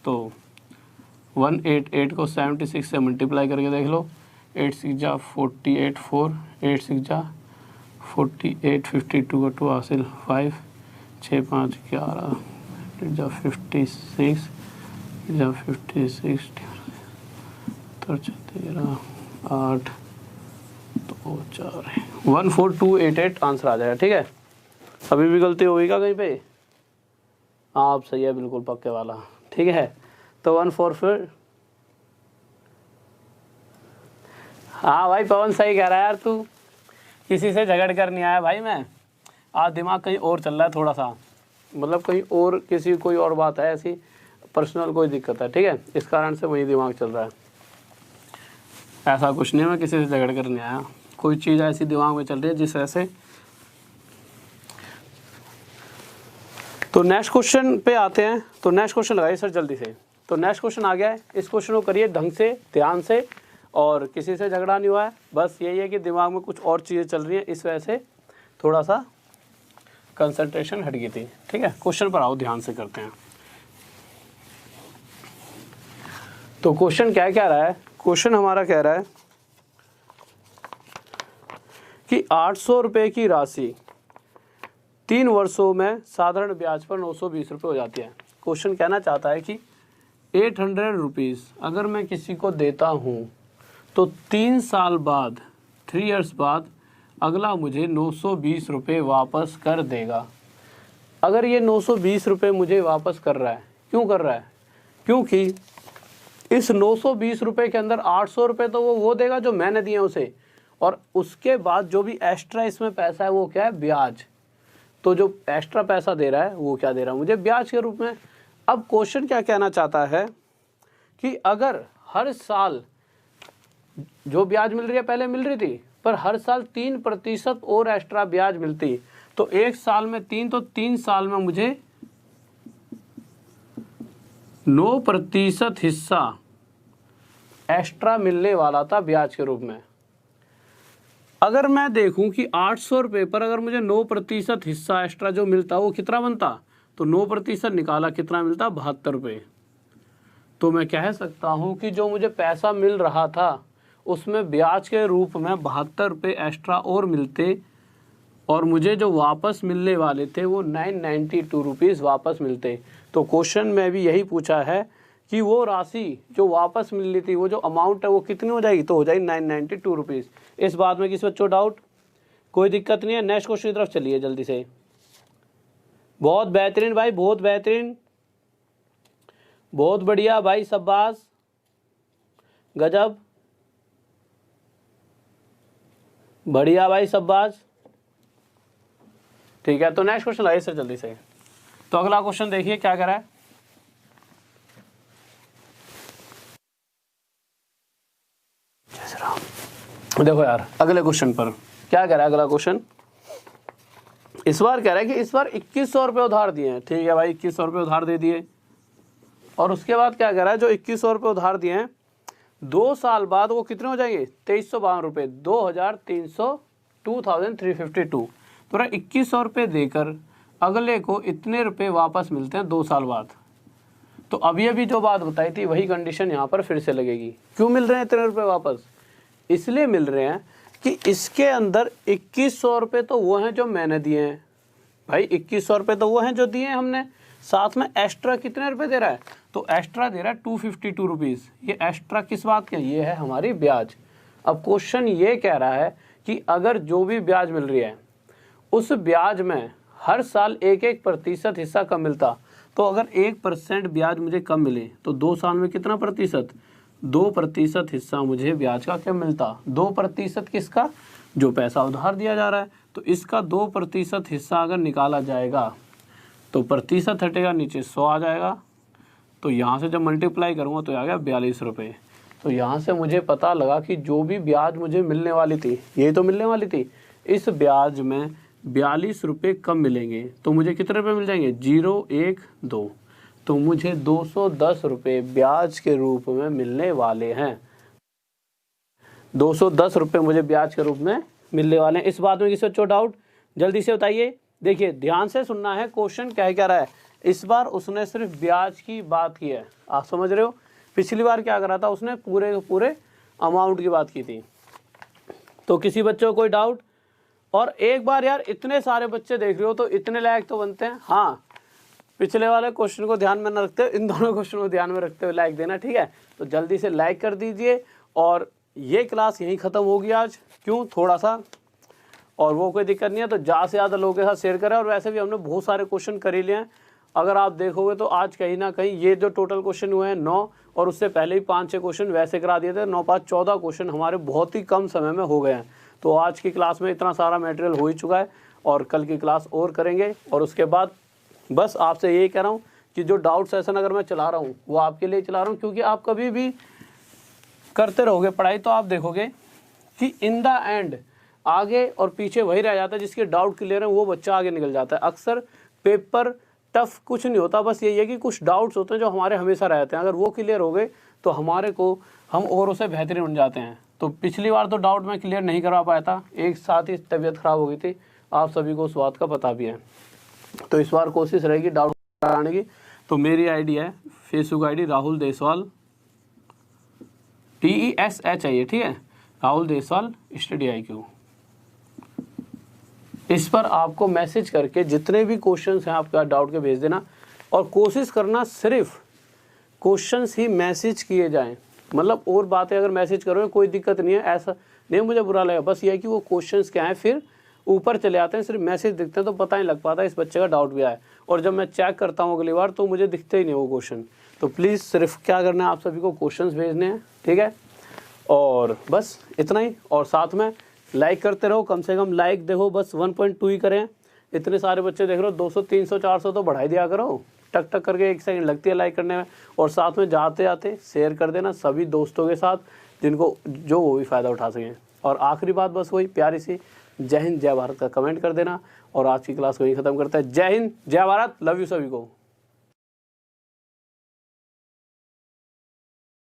तो 188 को 76 से मल्टीप्लाई करके देख लो, 8 6 48 4, 8 6 48 52 का 2 हासिल 5 6 5 11 जा 56 जा 56 13 8 2 4 14288 आंसर आ जाएगा। ठीक है, अभी भी गलती होगी क्या कहीं पे? आप सही है, बिल्कुल पक्के वाला। ठीक है, तो 14 फिर। हाँ भाई पवन सही कह रहा है यार, तू किसी से झगड़ कर नहीं आया भाई। मैं आज दिमाग कहीं और चल रहा है थोड़ा सा, मतलब कहीं और किसी कोई और बात है ऐसी पर्सनल कोई दिक्कत है। ठीक है, इस कारण से वही दिमाग चल रहा है, ऐसा कुछ नहीं है, मैं किसी से झगड़ कर नहीं आया। कोई चीज़ ऐसी दिमाग में चल रही है जिस वजह से। तो नेक्स्ट क्वेश्चन पे आते हैं। तो नेक्स्ट क्वेश्चन लगाइए सर जल्दी से। तो नेक्स्ट क्वेश्चन आ गया है, इस क्वेश्चन को करिए ढंग से, ध्यान से, और किसी से झगड़ा नहीं हुआ है, बस यही है कि दिमाग में कुछ और चीज़ें चल रही हैं, इस वजह से थोड़ा सा कंसंट्रेशन हट गई थी। ठीक है, क्वेश्चन पर आओ, ध्यान से करते हैं। तो क्वेश्चन क्या कह रहा है? क्वेश्चन हमारा कह रहा है कि 800 रुपये की राशि 3 वर्षों में साधारण ब्याज पर 920 रुपये हो जाती है। क्वेश्चन कहना चाहता है कि 800 रुपीज़ अगर मैं किसी को देता हूँ तो 3 साल बाद 3 इयर्स बाद अगला मुझे 920 रुपये वापस कर देगा। अगर ये 920 रुपये मुझे वापस कर रहा है, क्यों कर रहा है? क्योंकि इस 920 रुपये के अंदर 800 रुपये तो वो देगा जो मैंने दिए उसे, और उसके बाद जो भी एक्स्ट्रा इसमें पैसा है वो क्या है? ब्याज। तो जो एक्स्ट्रा पैसा दे रहा है वो क्या दे रहा है? मुझे ब्याज के रूप में। अब क्वेश्चन क्या कहना चाहता है कि अगर हर साल जो ब्याज मिल रही है पहले मिल रही थी, पर हर साल 3% और एक्स्ट्रा ब्याज मिलती, तो 1 साल में 3, तो 3 साल में मुझे 9% हिस्सा एक्स्ट्रा मिलने वाला था ब्याज के रूप में। अगर मैं देखूं कि 800 रुपये पर अगर मुझे 9% हिस्सा एक्स्ट्रा जो मिलता वो कितना बनता, तो 9% निकाला कितना मिलता? 72 रुपये। तो मैं कह सकता हूं कि जो मुझे पैसा मिल रहा था उसमें ब्याज के रूप में 72 रुपये एक्स्ट्रा और मिलते, और मुझे जो वापस मिलने वाले थे वो 992 रुपीज़ वापस मिलते। तो क्वेश्चन में भी यही पूछा है कि वो राशि जो वापस मिल रही थी, वो जो अमाउंट है वो कितनी हो जाएगी? तो हो जाएगी 992 रुपीज़। इस बात में किसी बच्चों डाउट? कोई दिक्कत नहीं है। नेक्स्ट क्वेश्चन की तरफ चलिए जल्दी से। बहुत बेहतरीन भाई, बहुत बेहतरीन, बहुत बढ़िया भाई, शाबाश, गजब, बढ़िया भाई, शाबाश। ठीक है, तो नेक्स्ट क्वेश्चन लाइए सर जल्दी से। तो अगला क्वेश्चन देखिए क्या कह रहा है। देखो यार अगले क्वेश्चन पर क्या कह रहा है। अगला क्वेश्चन इस बार कह रहा है कि इस बार 2100 रुपये उधार दिए हैं। ठीक है भाई, 2100 रुपये उधार दे दिए, और उसके बाद क्या कह रहा है, जो 2100 रुपये उधार दिए हैं 2 साल बाद वो कितने हो जाएंगे? 2352 रुपये, 2352। तो 2100 रुपये देकर अगले को इतने रुपये वापस मिलते हैं 2 साल बाद। तो अभी जो बात बताई थी वही कंडीशन यहाँ पर फिर से लगेगी। क्यों मिल रहे हैं इतने रुपये वापस? इसलिए मिल रहे हैं कि इसके अंदर 2100 रुपये तो वो हैं जो मैंने दिए हैं भाई, 2100 रुपये तो वो हैं जो दिए हैं हमने, साथ में एक्स्ट्रा कितने रुपये दे रहा है? तो एक्स्ट्रा दे रहा है 252 रुपीज़। ये एक्स्ट्रा किस बात का? ये है हमारी ब्याज। अब क्वेश्चन ये कह रहा है कि अगर जो भी ब्याज मिल रही है उस ब्याज में हर साल 1% हिस्सा कम मिलता, तो अगर 1% ब्याज मुझे कम मिले तो 2 साल में कितना प्रतिशत? 2% हिस्सा मुझे ब्याज का क्या मिलता? 2% किसका? जो पैसा उधार दिया जा रहा है। तो इसका 2% हिस्सा अगर निकाला जाएगा तो प्रतिशत हटेगा, नीचे 100 आ जाएगा। तो यहाँ से जब मल्टीप्लाई करूँगा तो आ गया 42 रुपये। तो यहाँ से मुझे पता लगा कि जो भी ब्याज मुझे मिलने वाली थी, यही तो मिलने वाली थी, इस ब्याज में 42 रुपये कम मिलेंगे। तो मुझे कितने रुपये मिल जाएंगे? 0 1 2। तो मुझे 210 रुपये ब्याज के रूप में मिलने वाले हैं। 210 रुपये मुझे ब्याज के रूप में मिलने वाले हैं। इस बात में किसी बच्चों डाउट? जल्दी से बताइए। देखिए ध्यान से सुनना है, क्वेश्चन क्या कह रहा है। इस बार उसने सिर्फ ब्याज की बात की है, आप समझ रहे हो। पिछली बार क्या करा था, उसने पूरे अमाउंट की बात की थी। तो किसी बच्चों को कोई डाउट? और एक बार यार इतने सारे बच्चे देख रहे हो तो इतने लायक तो बनते हैं। हाँ, पिछले वाले क्वेश्चन को ध्यान में न रखते हुए इन दोनों क्वेश्चन को ध्यान में रखते हुए लाइक देना, ठीक है। तो जल्दी से लाइक कर दीजिए और ये क्लास यहीं ख़त्म होगी आज, क्यों थोड़ा सा, और वो कोई दिक्कत नहीं है। तो ज़्यादा से ज़्यादा लोगों के साथ शेयर करें। और वैसे भी हमने बहुत सारे क्वेश्चन कर ही लिए हैं, अगर आप देखोगे तो आज कहीं ना कहीं ये जो टोटल क्वेश्चन हुए हैं 9, और उससे पहले ही 5-6 क्वेश्चन वैसे करा दिए थे। 9-5 14 क्वेश्चन हमारे बहुत ही कम समय में हो गए हैं। तो आज की क्लास में इतना सारा मटेरियल हो ही चुका है, और कल की क्लास और करेंगे। और उसके बाद बस आपसे यही कह रहा हूँ कि जो डाउट सेशन अगर मैं चला रहा हूँ वो आपके लिए चला रहा हूँ, क्योंकि आप कभी भी करते रहोगे पढ़ाई तो आप देखोगे कि इन द एंड आगे और पीछे वही रह जाता है। जिसके डाउट क्लियर है वो बच्चा आगे निकल जाता है। अक्सर पेपर टफ कुछ नहीं होता, बस यही है कि कुछ डाउट्स होते हैं जो हमारे हमेशा रहते हैं। अगर वो क्लियर हो गए तो हमारे को हम औरों से बेहतरीन बन जाते हैं। तो पिछली बार तो डाउट मैं क्लियर नहीं करवा पाया था, एक साथ ही तबीयत ख़राब हो गई थी, आप सभी को उस बात का पता भी है। तो इस बार कोशिश रहेगी डाउट कराने की। तो मेरी आईडी है Facebook ID Rahul Deswal, TESH है ये, ठीक है, राहुल देसवाल स्टडी IQ। इस पर आपको मैसेज करके जितने भी क्वेश्चंस हैं आपका डाउट के भेज देना, और कोशिश करना सिर्फ क्वेश्चंस ही मैसेज किए जाएं। मतलब और बातें अगर मैसेज करोगे कोई दिक्कत नहीं है, ऐसा नहीं मुझे बुरा लगा, बस ये है कि वो क्वेश्चंस क्या हैं फिर ऊपर चले आते हैं, सिर्फ मैसेज दिखते हैं तो पता नहीं लग पाता इस बच्चे का डाउट भी आया। और जब मैं चेक करता हूँ अगली बार तो मुझे दिखते ही नहीं वो क्वेश्चन। तो प्लीज़ सिर्फ क्या करना है, आप सभी को क्वेश्चंस भेजने हैं, ठीक है। और बस इतना ही, और साथ में लाइक करते रहो, कम से कम लाइक देखो बस 1.2 ही करें। इतने सारे बच्चे देख रहे हो, 200 300 400 तो बढ़ाई दिया करो, टक टक करके 1 सेकंड लगती है लाइक करने में। और साथ में जाते जाते शेयर कर देना सभी दोस्तों के साथ जिनको जो वो भी फ़ायदा उठा सकें। और आखिरी बात बस वही प्यारी सी जय हिंद जय भारत का कमेंट कर देना। और आज की क्लास को यही ख़त्म करता है। जय हिंद जय भारत, लव यू सभी को।